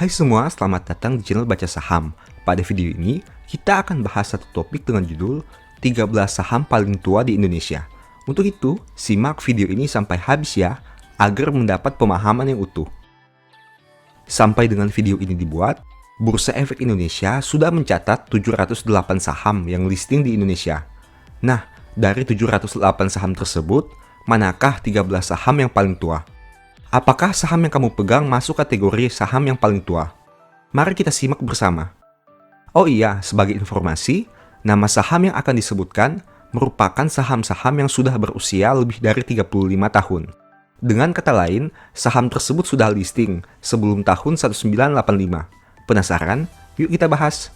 Hai semua, selamat datang di channel Baca Saham. Pada video ini, kita akan bahas satu topik dengan judul 13 saham paling tua di Indonesia. Untuk itu, simak video ini sampai habis ya, agar mendapat pemahaman yang utuh. Sampai dengan video ini dibuat, Bursa Efek Indonesia sudah mencatat 708 saham yang listing di Indonesia. Nah, dari 708 saham tersebut, manakah 13 saham yang paling tua? Apakah saham yang kamu pegang masuk kategori saham yang paling tua? Mari kita simak bersama. Oh iya, sebagai informasi, nama saham yang akan disebutkan merupakan saham-saham yang sudah berusia lebih dari 35 tahun. Dengan kata lain, saham tersebut sudah listing sebelum tahun 1985. Penasaran? Yuk kita bahas.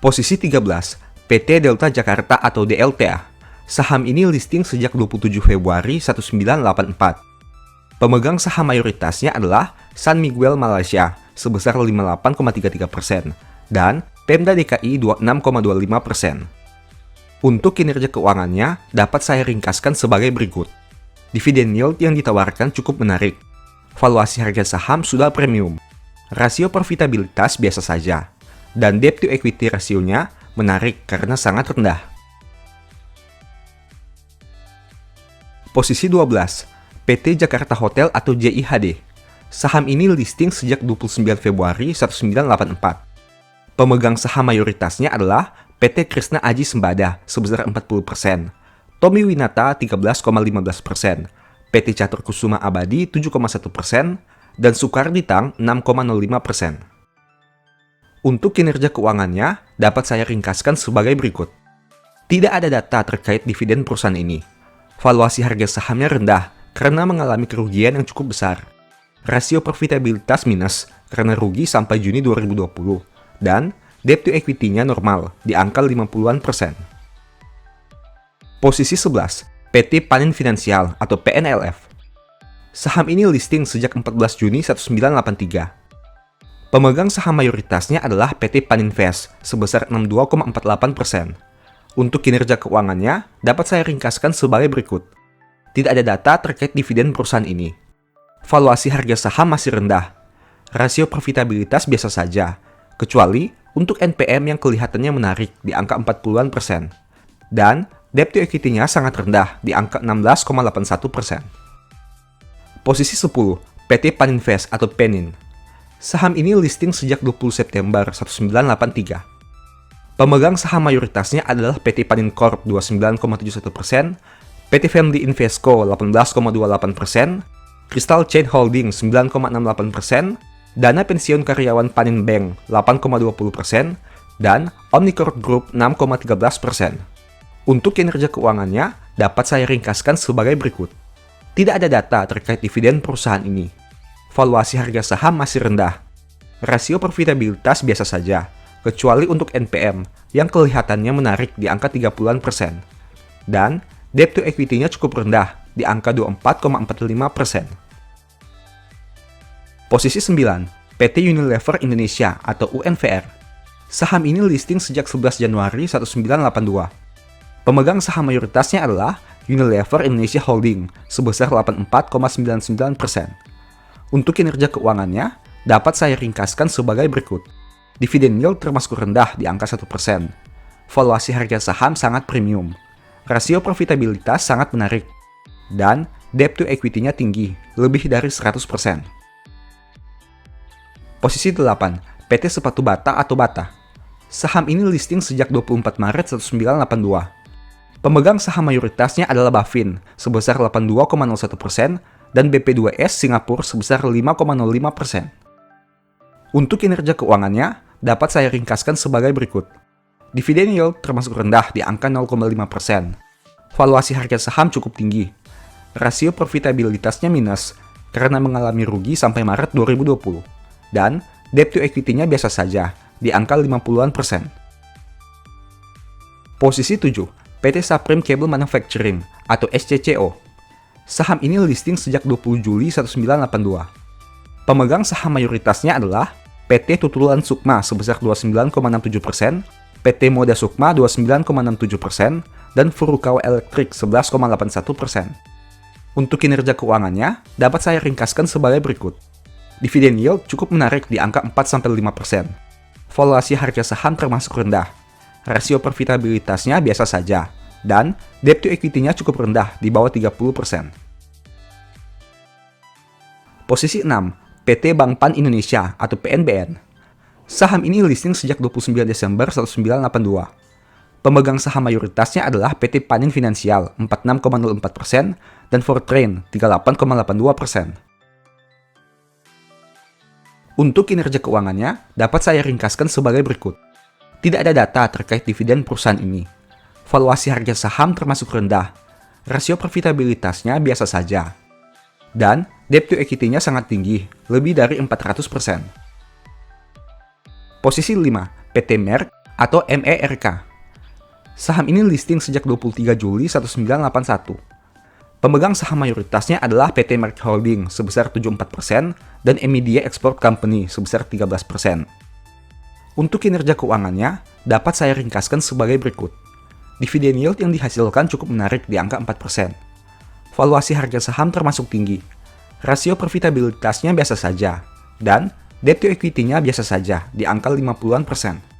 Posisi 13, PT Delta Jakarta atau DLTA. Saham ini listing sejak 27 Februari 1984. Pemegang saham mayoritasnya adalah San Miguel Malaysia sebesar 58,33% dan Pemda DKI 26,25%. Untuk kinerja keuangannya dapat saya ringkaskan sebagai berikut. Dividen yield yang ditawarkan cukup menarik. Valuasi harga saham sudah premium. Rasio profitabilitas biasa saja. Dan debt to equity rasionya menarik karena sangat rendah. Posisi 12, PT Jakarta Hotel atau JIHD. Saham ini listing sejak 29 Februari 1984. Pemegang saham mayoritasnya adalah PT Krishna Aji Sembada sebesar 40%, Tommy Winata 13,15%, PT Catur Kusuma Abadi 7,1%, dan Sukarditang 6,05%. Untuk kinerja keuangannya dapat saya ringkaskan sebagai berikut. Tidak ada data terkait dividen perusahaan ini. Valuasi harga sahamnya rendah karena mengalami kerugian yang cukup besar. Rasio profitabilitas minus karena rugi sampai Juni 2020. Dan debt to equity-nya normal di angka 50-an%. Posisi 11, PT Panin Finansial atau PNLF. Saham ini listing sejak 14 Juni 1983. Pemegang saham mayoritasnya adalah PT Paninvest sebesar 62,48%. Untuk kinerja keuangannya, dapat saya ringkaskan sebagai berikut. Tidak ada data terkait dividen perusahaan ini. Valuasi harga saham masih rendah. Rasio profitabilitas biasa saja, kecuali untuk NPM yang kelihatannya menarik di angka 40-an%. Dan debt to equity-nya sangat rendah di angka 16,81%. Posisi 10, PT Paninvest atau Penin. Saham ini listing sejak 20 September 1983. Pemegang saham mayoritasnya adalah PT Panin Corp 29,71%, PT Family Investco 18,28%, Crystal Chain Holding 9,68%, Dana Pensiun Karyawan Panin Bank 8,20%, dan Omnicorp Group 6,13%. Untuk kinerja keuangannya dapat saya ringkaskan sebagai berikut. Tidak ada data terkait dividen perusahaan ini. Valuasi harga saham masih rendah. Rasio profitabilitas biasa saja, kecuali untuk NPM yang kelihatannya menarik di angka 30-an%. Dan debt to equity-nya cukup rendah di angka 24,45%. Posisi 9, PT Unilever Indonesia atau UNVR. Saham ini listing sejak 11 Januari 1982. Pemegang saham mayoritasnya adalah Unilever Indonesia Holding sebesar 84,99%. Untuk kinerja keuangannya dapat saya ringkaskan sebagai berikut. Dividen yield termasuk rendah di angka 1%. Valuasi harga saham sangat premium. Rasio profitabilitas sangat menarik. Dan debt to equity-nya tinggi, lebih dari 100%. Posisi 8, PT Sepatu Bata atau Bata. Saham ini listing sejak 24 Maret 1982. Pemegang saham mayoritasnya adalah Bafin sebesar 82,01% dan BP2S Singapura sebesar 5,05%. Untuk kinerja keuangannya dapat saya ringkaskan sebagai berikut. Dividen yield termasuk rendah di angka 0,5%. Valuasi harga saham cukup tinggi. Rasio profitabilitasnya minus karena mengalami rugi sampai Maret 2020. Dan debt to equity-nya biasa saja di angka 50-an%. Posisi 7, PT Supreme Cable Manufacturing atau SCCO. Saham ini listing sejak 20 Juli 1982. Pemegang saham mayoritasnya adalah PT Tutulan Sukma sebesar 29,67%, PT Moda Sukma 29,67%, dan Furukawa Electric 11,81%. Untuk kinerja keuangannya, dapat saya ringkaskan sebagai berikut. Dividen yield cukup menarik di angka 4-5%. Valuasi harga saham termasuk rendah. Rasio profitabilitasnya biasa saja. Dan debt to equity-nya cukup rendah di bawah 30%. Posisi 6, PT Bank Pan Indonesia atau PNBN. Saham ini listing sejak 29 Desember 1982. Pemegang saham mayoritasnya adalah PT Panin Finansial 46,04% dan Fortran 38,82%. Untuk kinerja keuangannya, dapat saya ringkaskan sebagai berikut. Tidak ada data terkait dividen perusahaan ini. Valuasi harga saham termasuk rendah. Rasio profitabilitasnya biasa saja. Dan debt to equity-nya sangat tinggi, lebih dari 400%. Posisi 5, PT Merck atau MERK. Saham ini listing sejak 23 Juli 1981. Pemegang saham mayoritasnya adalah PT Merck Holding sebesar 74% dan Emidia Export Company sebesar 13%. Untuk kinerja keuangannya, dapat saya ringkaskan sebagai berikut. Dividen yield yang dihasilkan cukup menarik di angka 4%. Valuasi harga saham termasuk tinggi. Rasio profitabilitasnya biasa saja. Dan debt to equity-nya biasa saja di angka 50%.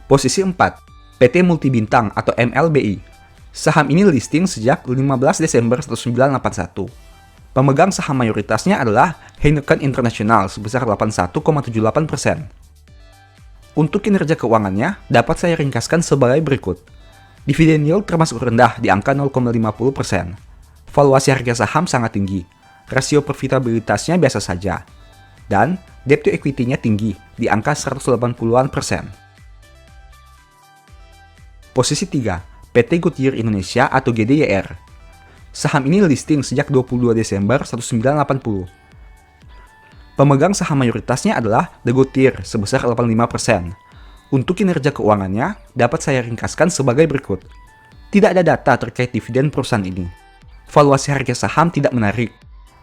Posisi 4, PT Multibintang atau MLBI. Saham ini listing sejak 15 Desember 1981. Pemegang saham mayoritasnya adalah Heineken International sebesar 81,78%. Untuk kinerja keuangannya, dapat saya ringkaskan sebagai berikut. Dividen yield termasuk rendah di angka 0,50%. Valuasi harga saham sangat tinggi. Rasio profitabilitasnya biasa saja. Dan debt to equity-nya tinggi di angka 180%. Posisi 3, PT Goodyear Indonesia atau GDYR. Saham ini listing sejak 22 Desember 1980. Pemegang saham mayoritasnya adalah The Goodyear sebesar 85%. Untuk kinerja keuangannya, dapat saya ringkaskan sebagai berikut. Tidak ada data terkait dividen perusahaan ini. Valuasi harga saham tidak menarik.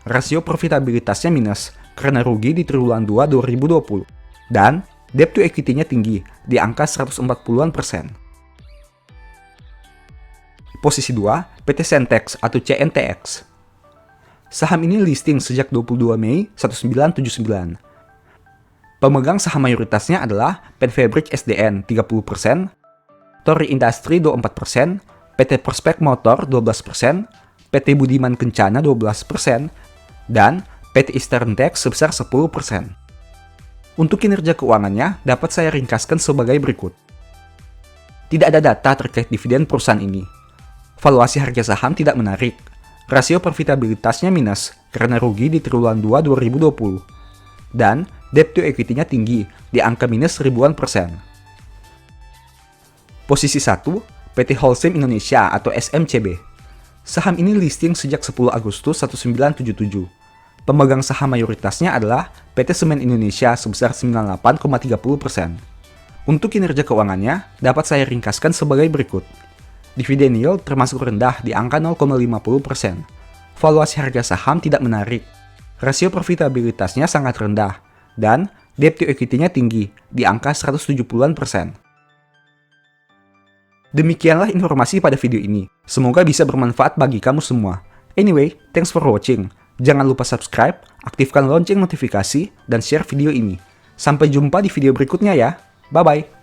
Rasio profitabilitasnya minus karena rugi di triwulan 2 2020. Dan debt to equity-nya tinggi di angka 140%. Posisi 2, PT Centex atau CNTX. Saham ini listing sejak 22 Mei 1979. Pemegang saham mayoritasnya adalah Penfabric SDN 30%, Tori Industri 24%, PT Prospect Motor 12%, PT Budiman Kencana 12%, dan PT Eastern Tech sebesar 10%. Untuk kinerja keuangannya, dapat saya ringkaskan sebagai berikut. Tidak ada data terkait dividen perusahaan ini. Valuasi harga saham tidak menarik. Rasio profitabilitasnya minus karena rugi di triwulan 2 2020. Dan debt to equity-nya tinggi di angka minus ribuan persen. Posisi 1, PT Holcim Indonesia atau SMCB. Saham ini listing sejak 10 Agustus 1977. Pemegang saham mayoritasnya adalah PT Semen Indonesia sebesar 98,30%. Untuk kinerja keuangannya, dapat saya ringkaskan sebagai berikut. Dividen yield termasuk rendah di angka 0,50%. Valuasi harga saham tidak menarik. Rasio profitabilitasnya sangat rendah. Dan debt to equity-nya tinggi di angka 170%. Demikianlah informasi pada video ini. Semoga bisa bermanfaat bagi kamu semua. Anyway, thanks for watching. Jangan lupa subscribe, aktifkan lonceng notifikasi, dan share video ini. Sampai jumpa di video berikutnya ya. Bye-bye.